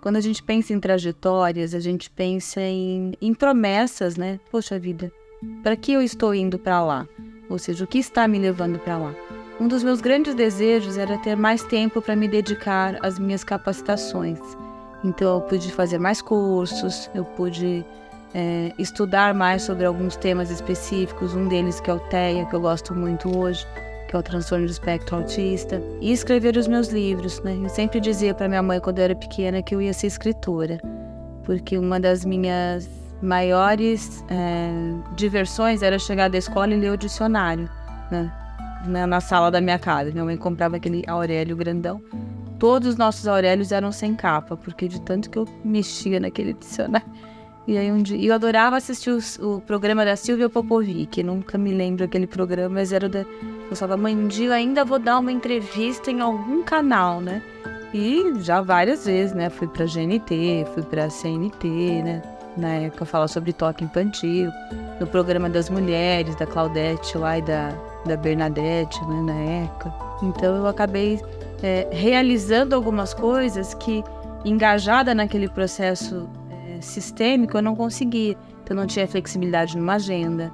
Quando a gente pensa em trajetórias, a gente pensa em promessas, né? Poxa vida, para que eu estou indo para lá? Ou seja, o que está me levando para lá? Um dos meus grandes desejos era ter mais tempo para me dedicar às minhas capacitações. Então eu pude fazer mais cursos, eu pude estudar mais sobre alguns temas específicos, um deles que é o TEA, que eu gosto muito hoje, que é o transtorno do espectro autista, e escrever os meus livros, né? Eu sempre dizia para minha mãe quando eu era pequena que eu ia ser escritora, porque uma das minhas maiores diversões era chegar da escola e ler o dicionário, né? Na sala da minha casa. Minha mãe comprava aquele Aurélio grandão. Todos os nossos Aurélios eram sem capa, porque de tanto que eu mexia naquele dicionário. E aí um dia eu adorava assistir o programa da Silvia Popovic, nunca me lembro aquele programa, mas era da... Eu falava, mãe, um dia eu ainda vou dar uma entrevista em algum canal, né? E já várias vezes, né? Fui pra GNT, fui pra CNT, né? Na época falar sobre toque infantil, no programa das mulheres, da Claudete lá e da Bernadette, né? Na época. Então eu acabei realizando algumas coisas que, engajada naquele processo sistêmico, eu não conseguia. Então eu não tinha flexibilidade numa agenda,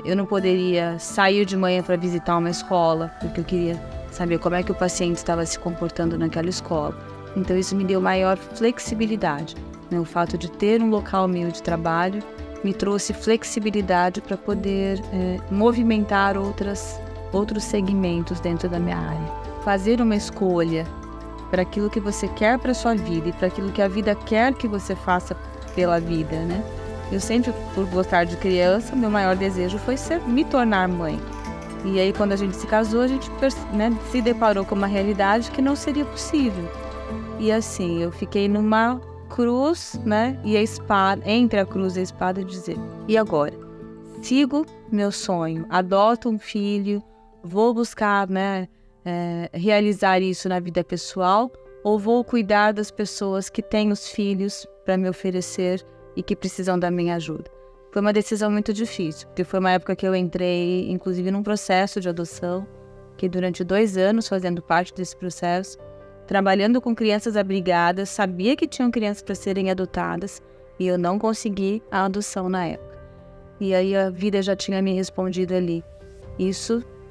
eu não poderia sair de manhã para visitar uma escola, porque eu queria saber como é que o paciente estava se comportando naquela escola. Então isso me deu maior flexibilidade, né? O fato de ter um local meu de trabalho me trouxe flexibilidade para poder movimentar outros segmentos dentro da minha área. Fazer uma escolha para aquilo que você quer para sua vida e para aquilo que a vida quer que você faça pela vida, né? Eu sempre, por gostar de criança, meu maior desejo foi me tornar mãe. E aí, quando a gente se casou, a gente se deparou com uma realidade que não seria possível. E assim, eu fiquei numa cruz, né? E a espada, entre a cruz e a espada, dizer: e agora? Sigo meu sonho, adoto um filho, vou buscar, né? Realizar isso na vida pessoal, ou vou cuidar das pessoas que têm os filhos para me oferecer e que precisam da minha ajuda. Foi uma decisão muito difícil, porque foi uma época que eu entrei, inclusive, num processo de adoção, que durante 2 anos, fazendo parte desse processo, trabalhando com crianças abrigadas, sabia que tinham crianças para serem adotadas, e eu não consegui a adoção na época. E aí a vida já tinha me respondido ali: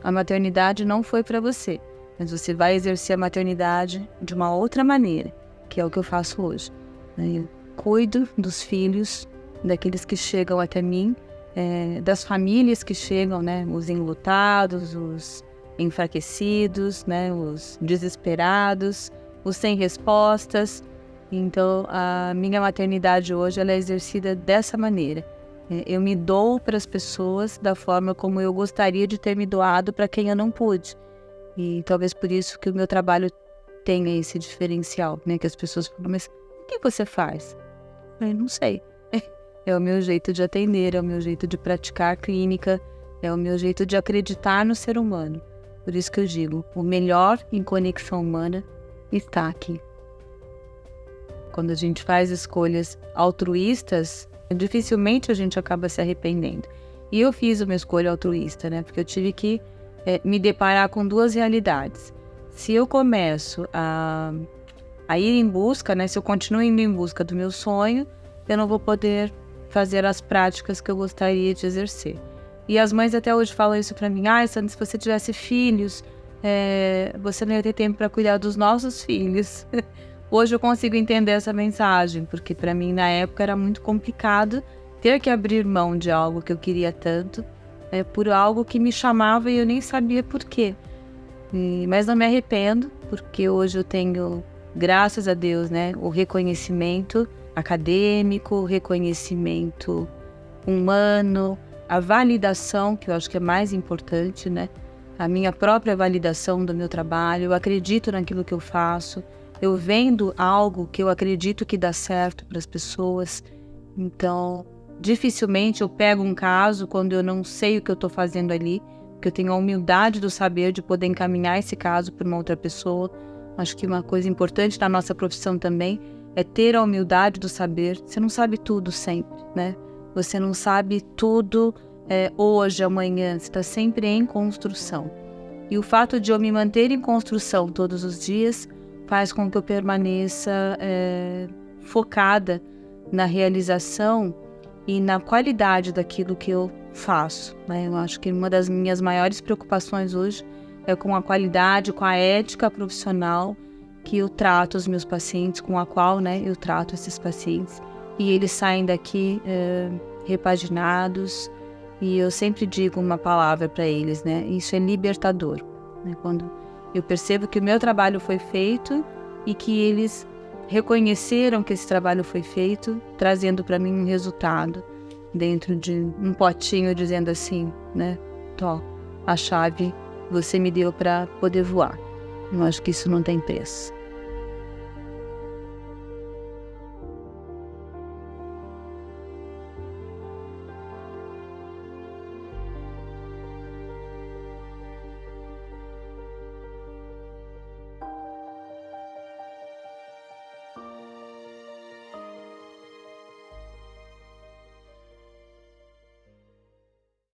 a maternidade não foi para você, mas você vai exercer a maternidade de uma outra maneira, que é o que eu faço hoje. Eu cuido dos filhos, daqueles que chegam até mim, das famílias que chegam, né? Os enlutados, os enfraquecidos, né? Os desesperados, os sem respostas. Então, a minha maternidade hoje ela é exercida dessa maneira. Eu me dou para as pessoas da forma como eu gostaria de ter me doado para quem eu não pude. E talvez por isso que o meu trabalho tenha esse diferencial, né? Que as pessoas falam, mas o que você faz? Eu não sei. É o meu jeito de atender, é o meu jeito de praticar clínica, é o meu jeito de acreditar no ser humano. Por isso que eu digo, o melhor em conexão humana está aqui. Quando a gente faz escolhas altruístas, dificilmente a gente acaba se arrependendo. E eu fiz uma escolha altruísta, né? Porque eu tive que me deparar com 2 realidades. Se eu começo a ir em busca, né? Se eu continuo indo em busca do meu sonho, eu não vou poder fazer as práticas que eu gostaria de exercer. E as mães até hoje falam isso pra mim: Sandra, se você tivesse filhos, você não ia ter tempo para cuidar dos nossos filhos. Hoje eu consigo entender essa mensagem, porque para mim na época era muito complicado ter que abrir mão de algo que eu queria tanto, por algo que me chamava e eu nem sabia por quê. Mas não me arrependo, porque hoje eu tenho, graças a Deus, né, o reconhecimento acadêmico, o reconhecimento humano, a validação, que eu acho que é mais importante, né? A minha própria validação do meu trabalho, eu acredito naquilo que eu faço, eu vendo algo que eu acredito que dá certo para as pessoas. Então, dificilmente eu pego um caso quando eu não sei o que eu estou fazendo ali, porque eu tenho a humildade do saber de poder encaminhar esse caso para uma outra pessoa. Acho que uma coisa importante na nossa profissão também é ter a humildade do saber. Você não sabe tudo sempre, né? Você não sabe tudo hoje, amanhã. Você está sempre em construção. E o fato de eu me manter em construção todos os dias faz com que eu permaneça focada na realização e na qualidade daquilo que eu faço, né? Eu acho que uma das minhas maiores preocupações hoje é com a qualidade, com a ética profissional que eu trato os meus pacientes, com a qual, né, eu trato esses pacientes, e eles saem daqui repaginados. E eu sempre digo uma palavra para eles, né? Isso é libertador, né? Quando eu percebo que o meu trabalho foi feito e que eles reconheceram que esse trabalho foi feito, trazendo para mim um resultado dentro de um potinho, dizendo assim, né? Tó, a chave você me deu para poder voar. Eu acho que isso não tem preço.